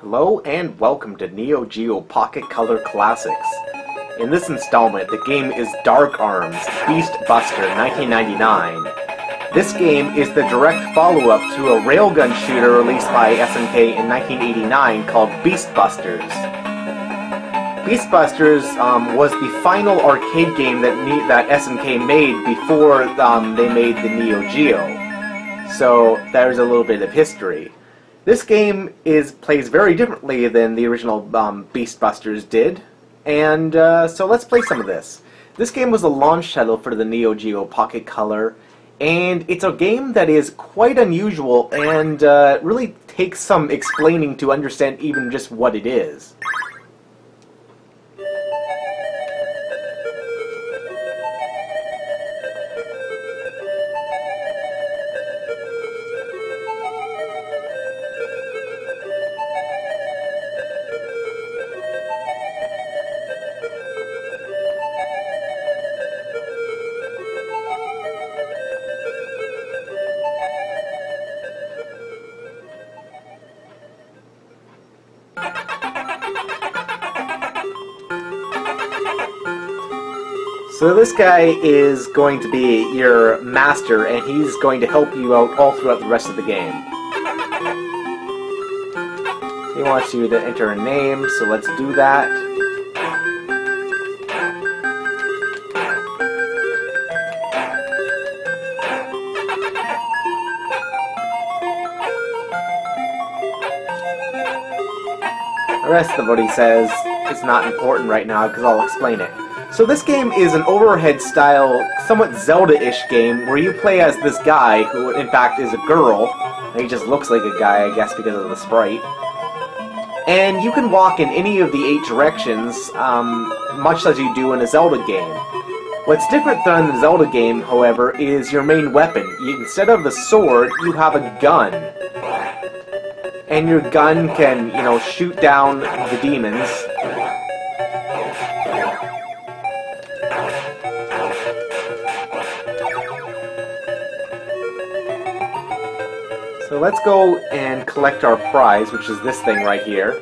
Hello and welcome to Neo Geo Pocket Color Classics. In this installment, the game is Dark Arms Beast Buster 1999. This game is the direct follow-up to a railgun shooter released by SNK in 1989 called Beast Busters. Beast Busters was the final arcade game that SNK made before they made the Neo Geo. So there's a little bit of history. This game plays very differently than the original Beast Busters did, and so let's play some of this. This game was a launch title for the Neo Geo Pocket Color, and it's a game that is quite unusual and really takes some explaining to understand even just what it is. So this guy is going to be your master, and he's going to help you out all throughout the rest of the game. He wants you to enter a name, so let's do that. The rest of what he says is not important right now because I'll explain it. So this game is an overhead-style, somewhat Zelda-ish game where you play as this guy, who in fact is a girl. And he just looks like a guy, I guess, because of the sprite. And you can walk in any of the 8 directions, much as you do in a Zelda game. What's different than the Zelda game, however, is your main weapon. Instead of the sword, you have a gun. And your gun can, shoot down the demons. So let's go and collect our prize, which is this thing right here,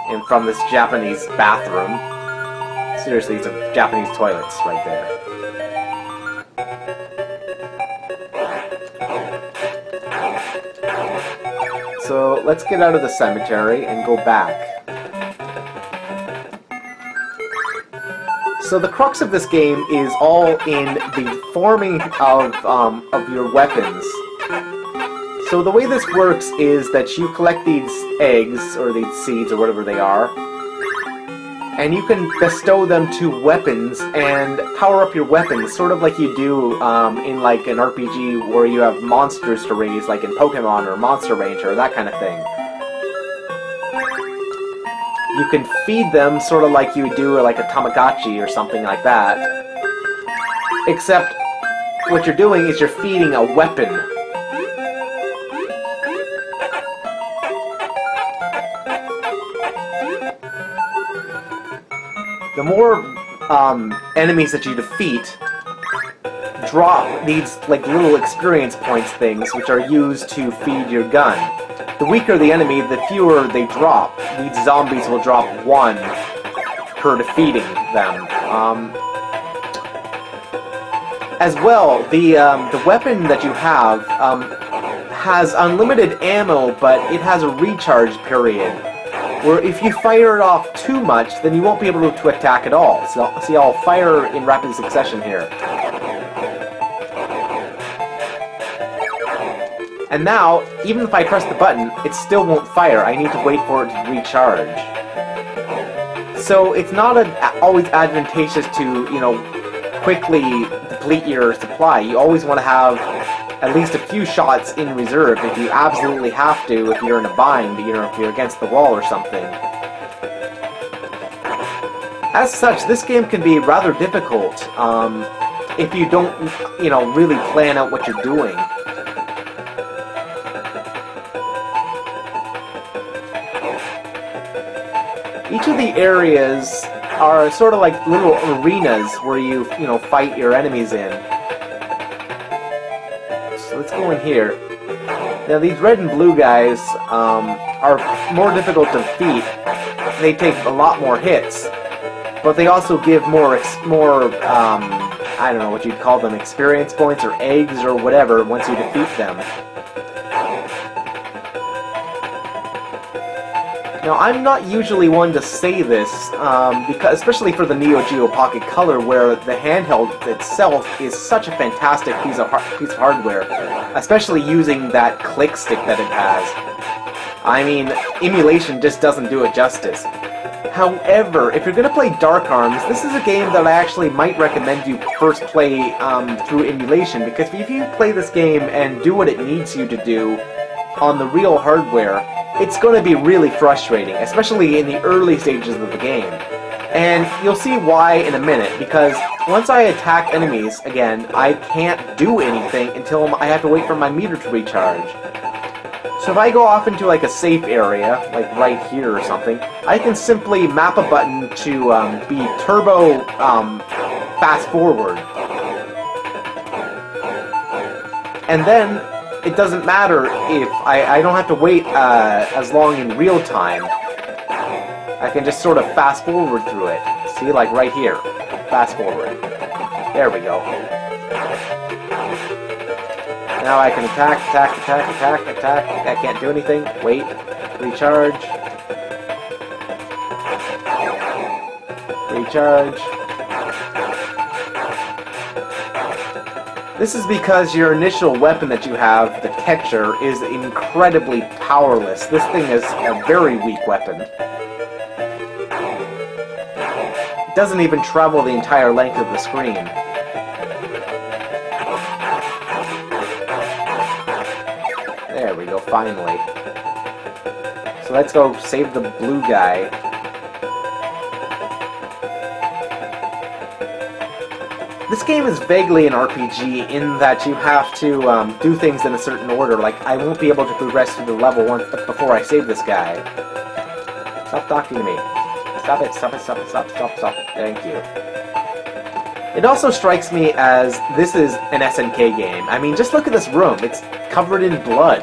and from this Japanese bathroom. Seriously, it's a Japanese toilets right there. So let's get out of the cemetery and go back. So the crux of this game is all in the forming of your weapons. So the way this works is that you collect these eggs, or these seeds, or whatever they are, and you can bestow them to weapons and power up your weapons, sort of like you do in like an RPG where you have monsters to raise, like in Pokemon or Monster Rancher, or that kind of thing. You can feed them sort of like you do like a Tamagotchi or something like that, except what you're doing is you're feeding a weapon. The more enemies that you defeat drop these like little experience points things, which are used to feed your gun. The weaker the enemy, the fewer they drop. These zombies will drop 1 per defeating them. As well, the weapon that you have has unlimited ammo, but it has a recharge period, where if you fire it off too much, then you won't be able to attack at all. So, see, I'll fire in rapid succession here. And now, even if I press the button, it still won't fire. I need to wait for it to recharge. So it's not always advantageous to, quickly deplete your supply. You always want to have at least a few shots in reserve if you absolutely have to, if you're in a bind, if you're against the wall or something. As such, this game can be rather difficult if you don't, really plan out what you're doing. Each of the areas are sort of like little arenas where you fight your enemies in. So let's go in here. Now these red and blue guys are are more difficult to defeat. They take a lot more hits, but they also give more, I don't know what you'd call them, experience points or eggs or whatever once you defeat them. Now, I'm not usually one to say this, because especially for the Neo Geo Pocket Color, where the handheld itself is such a fantastic piece of hardware, especially using that click stick that it has. I mean, emulation just doesn't do it justice. However, if you're going to play Dark Arms, this is a game that I actually might recommend you first play through emulation, because if you play this game and do what it needs you to do on the real hardware, it's going to be really frustrating, especially in the early stages of the game. And you'll see why in a minute, because once I attack enemies again, I can't do anything until I have to wait for my meter to recharge. So if I go off into like a safe area, like right here or something, I can simply map a button to be turbo fast forward. And then it doesn't matter if I don't have to wait as long in real time. I can just sort of fast forward through it. See, like right here. Fast forward. There we go. Now I can attack. I can't do anything. Wait. Recharge. Recharge. This is because your initial weapon that you have, the Tetcher, is incredibly powerless. This thing is a very weak weapon. It doesn't even travel the entire length of the screen. There we go, finally. So let's go save the blue guy. This game is vaguely an RPG in that you have to do things in a certain order. Like, I won't be able to progress through the level before I save this guy. Stop talking to me. Stop it, stop it, stop it, stop, stop, stop. Thank you. It also strikes me as this is an SNK game. I mean, just look at this room. It's covered in blood.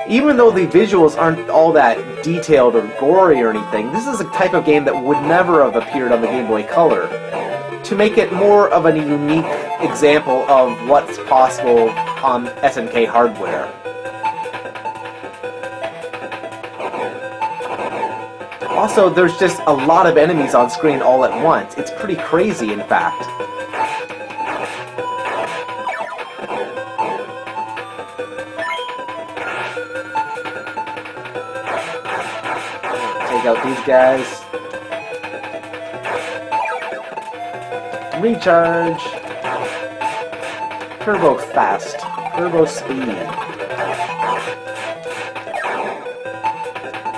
Even though the visuals aren't all that detailed or gory or anything, this is a type of game that would never have appeared on the Game Boy Color. To make it more of a unique example of what's possible on SNK hardware. Also, there's just a lot of enemies on screen all at once. It's pretty crazy, in fact. Take out these guys. Recharge. Turbo fast. Turbo speed.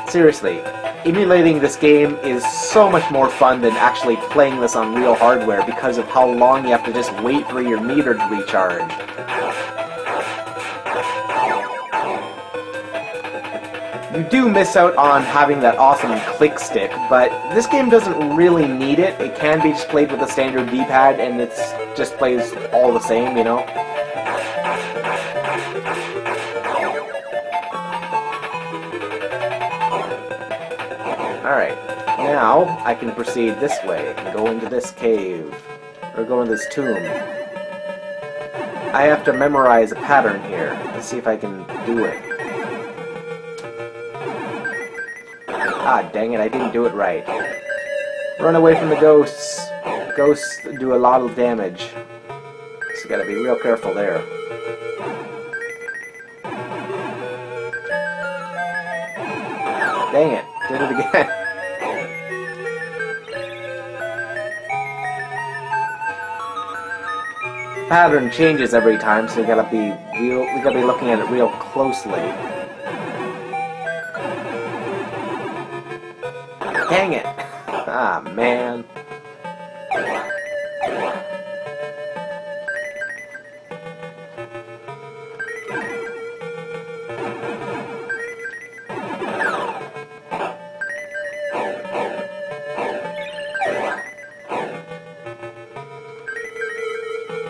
Seriously, emulating this game is so much more fun than actually playing this on real hardware because of how long you have to just wait for your meter to recharge. You do miss out on having that awesome click stick, but this game doesn't really need it. It can be just played with a standard D-pad, and it just plays all the same, you know? Alright, now I can proceed this way and go into this cave, or go into this tomb. I have to memorize a pattern here. Let's see if I can do it. Ah, dang it, I didn't do it right. Run away from the ghosts. Ghosts do a lot of damage. So you gotta be real careful there. Dang it, did it again. The pattern changes every time, so we gotta be looking at it real closely. Dang it! Ah, man.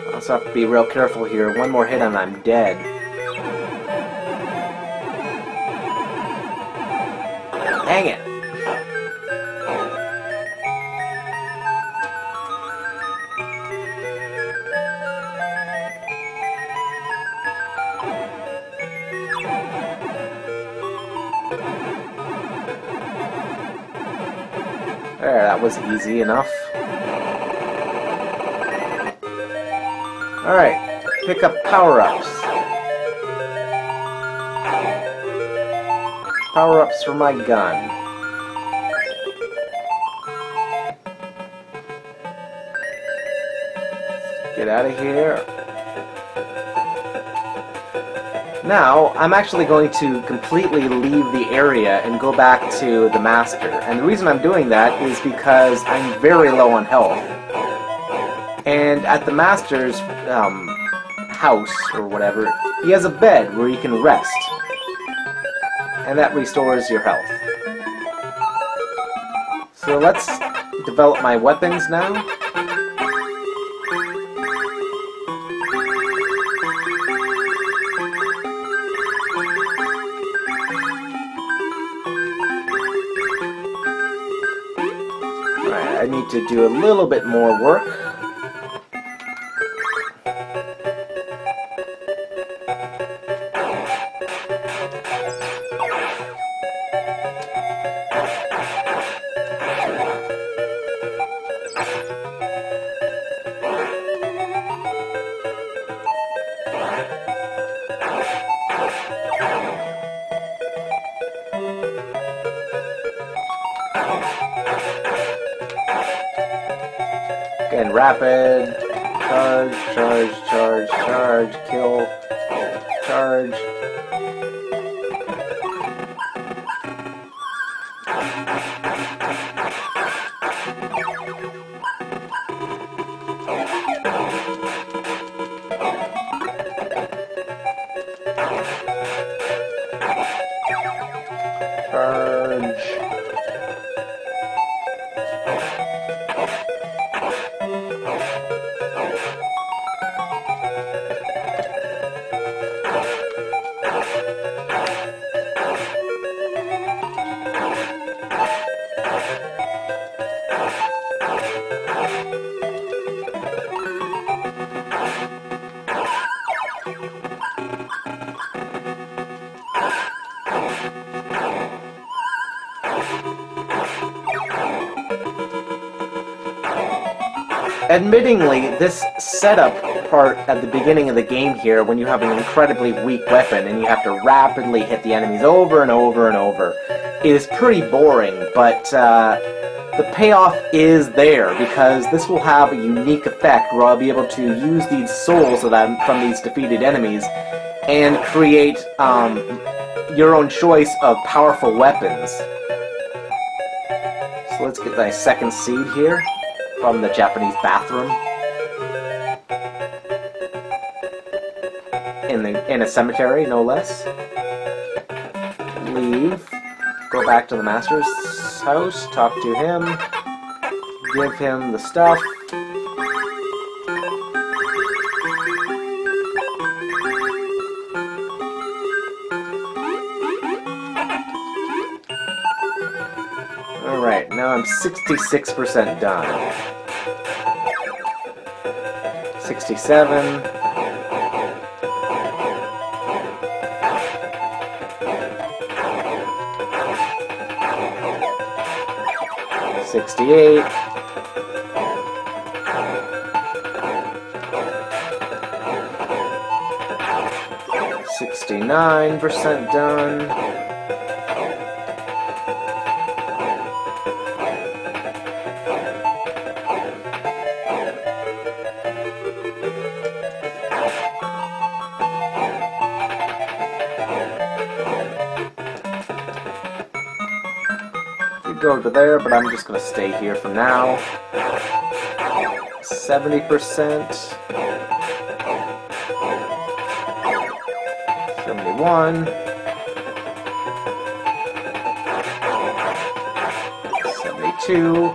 I also have to be real careful here. One more hit and I'm dead. Dang it. There, that was easy enough. Alright, pick up power-ups. Power-ups for my gun. Get out of here. Now, I'm actually going to completely leave the area and go back to the Master. And the reason I'm doing that is because I'm very low on health. And at the Master's house, or whatever, he has a bed where you can rest. And that restores your health. So let's develop my weapons now. I need to do a little bit more work. Again, rapid, charge, charge, charge, charge, kill, charge. Charge. Admittingly, this setup part at the beginning of the game here, when you have an incredibly weak weapon and you have to rapidly hit the enemies over and over and over, is pretty boring, but the payoff is there, because this will have a unique effect where I'll be able to use these souls from these defeated enemies and create your own choice of powerful weapons. So let's get my second seed here. From the Japanese bathroom in a cemetery, no less. Leave. Go back to the Master's house. Talk to him. Give him the stuff. Alright, now I'm 66% done. 67. 68. 69% done. Go to there, but I'm just going to stay here for now. 70%. 71. 72.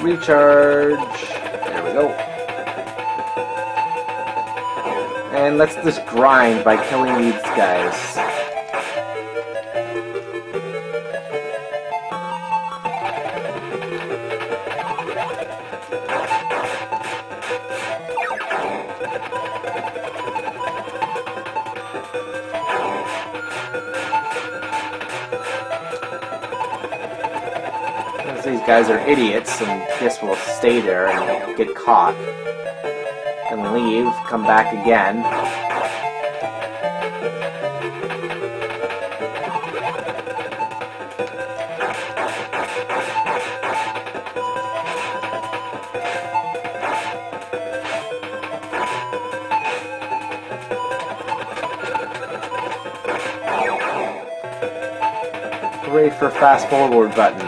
Recharge. There we go. And let's just grind by killing these guys. Because these guys are idiots and guess we'll stay there and get caught. And leave, come back again. Hooray for fast forward button.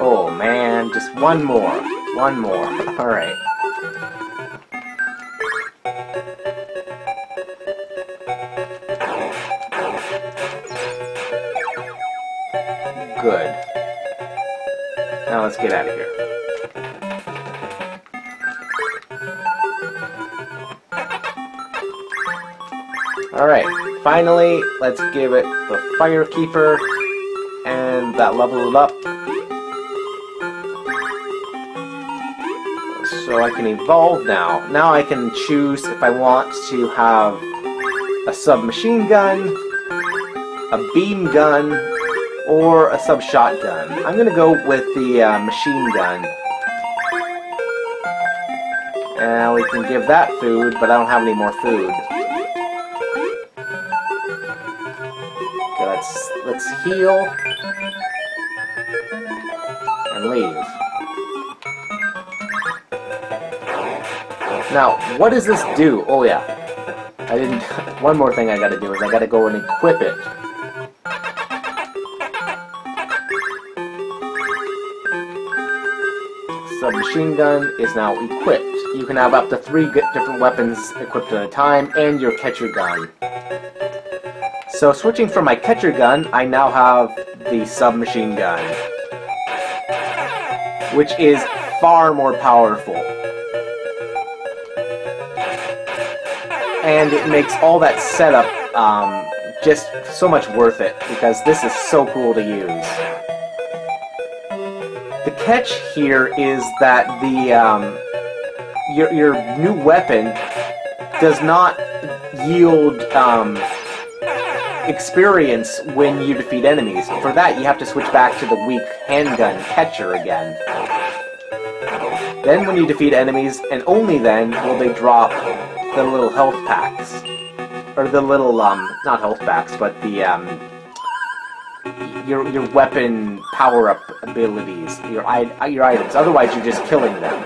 Oh man, just one more. One more. Alright. Good. Now let's get out of here. Alright, finally, let's give it the Firekeeper, and that leveled it up. So I can evolve now. Now I can choose if I want to have a submachine gun, a beam gun, or a sub-shotgun. I'm gonna go with the machine gun. And we can give that food, but I don't have any more food. Okay, let's heal and leave. Now, what does this do? Oh yeah, I didn't. One more thing I gotta do is I gotta go and equip it. Submachine gun is now equipped. You can have up to 3 different weapons equipped at a time, and your catcher gun. So switching from my catcher gun, I now have the submachine gun, which is far more powerful. And it makes all that setup just so much worth it, because this is so cool to use. The catch here is that the your new weapon does not yield experience when you defeat enemies. For that, you have to switch back to the weak handgun catcher again. Then when you defeat enemies, and only then, will they drop the little health packs. Or the little, not health packs, but the, your weapon power-up abilities, your items. Otherwise, you're just killing them.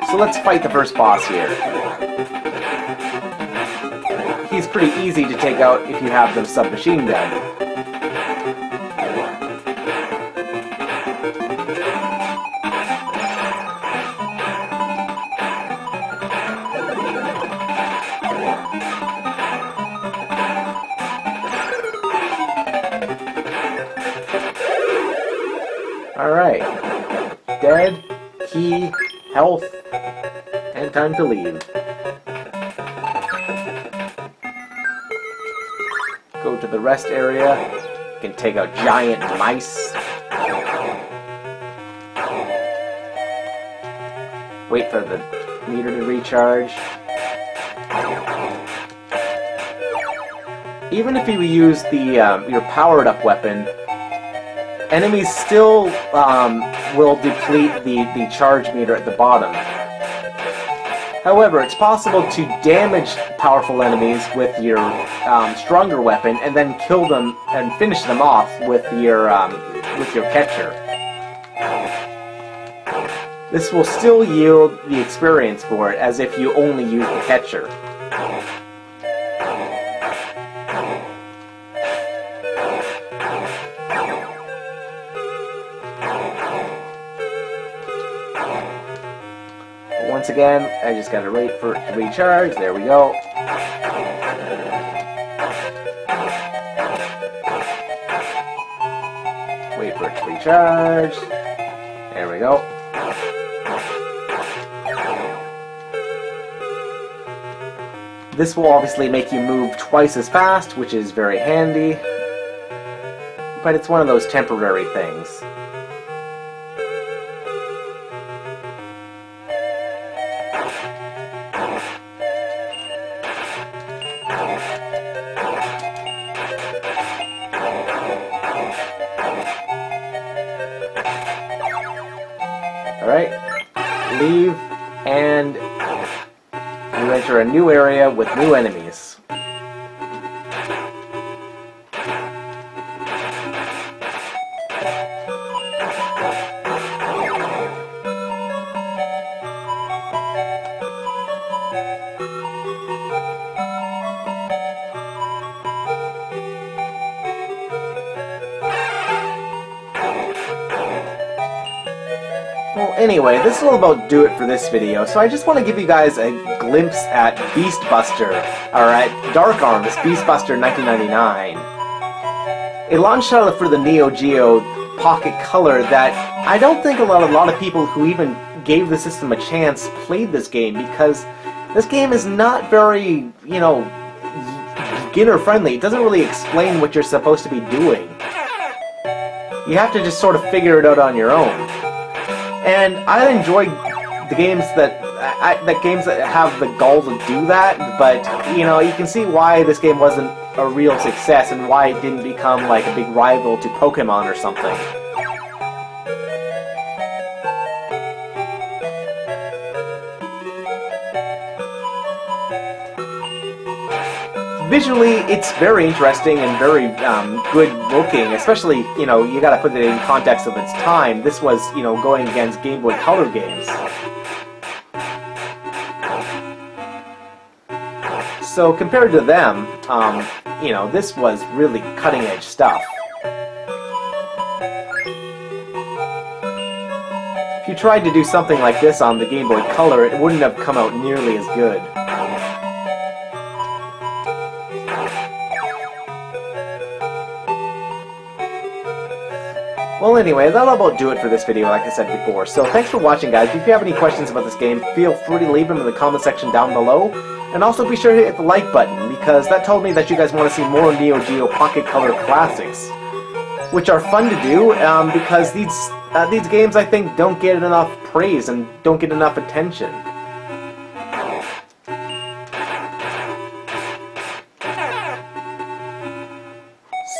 So let's fight the first boss here. He's pretty easy to take out if you have the submachine gun. Alright. Dead, key, health, and time to leave. Go to the rest area. You can take out giant mice. Wait for the meter to recharge. Even if you use the your powered-up weapon, enemies still will deplete the charge meter at the bottom. However, it's possible to damage powerful enemies with your stronger weapon, and then kill them and finish them off with your catcher. This will still yield the experience for it, as if you only use the catcher. again, I just gotta wait for it to recharge. There we go. Wait for it to recharge. There we go. This will obviously make you move twice as fast, which is very handy. But it's one of those temporary things. Alright, leave, and you enter a new area with new enemies. Well, anyway, this will about do it for this video, so I just want to give you guys a glimpse at Beast Buster, or at Dark Arms Beast Buster 1999. It launched out for the Neo Geo Pocket Color that I don't think a lot of people who even gave the system a chance played this game, because this game is not very, you know, beginner friendly. It doesn't really explain what you're supposed to be doing. You have to just sort of figure it out on your own. And I enjoy the games that have the gall to do that, but you know, you can see why this game wasn't a real success and why it didn't become like a big rival to Pokemon or something. Visually, it's very interesting and very good looking, especially, you know, you gotta put it in context of its time. This was, you know, going against Game Boy Color games. So compared to them, you know, this was really cutting edge stuff. If you tried to do something like this on the Game Boy Color, it wouldn't have come out nearly as good. Well, anyway, that'll about do it for this video, like I said before. So thanks for watching, guys. If you have any questions about this game, feel free to leave them in the comment section down below. And also be sure to hit the like button, because that told me that you guys want to see more Neo Geo Pocket Color classics, which are fun to do, because these games, I think, don't get enough praise and don't get enough attention.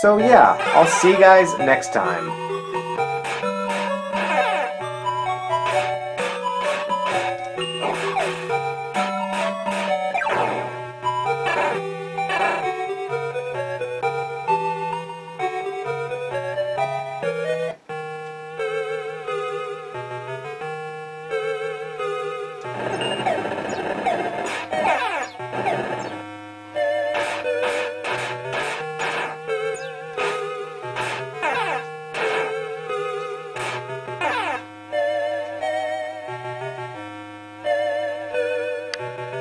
So yeah, I'll see you guys next time.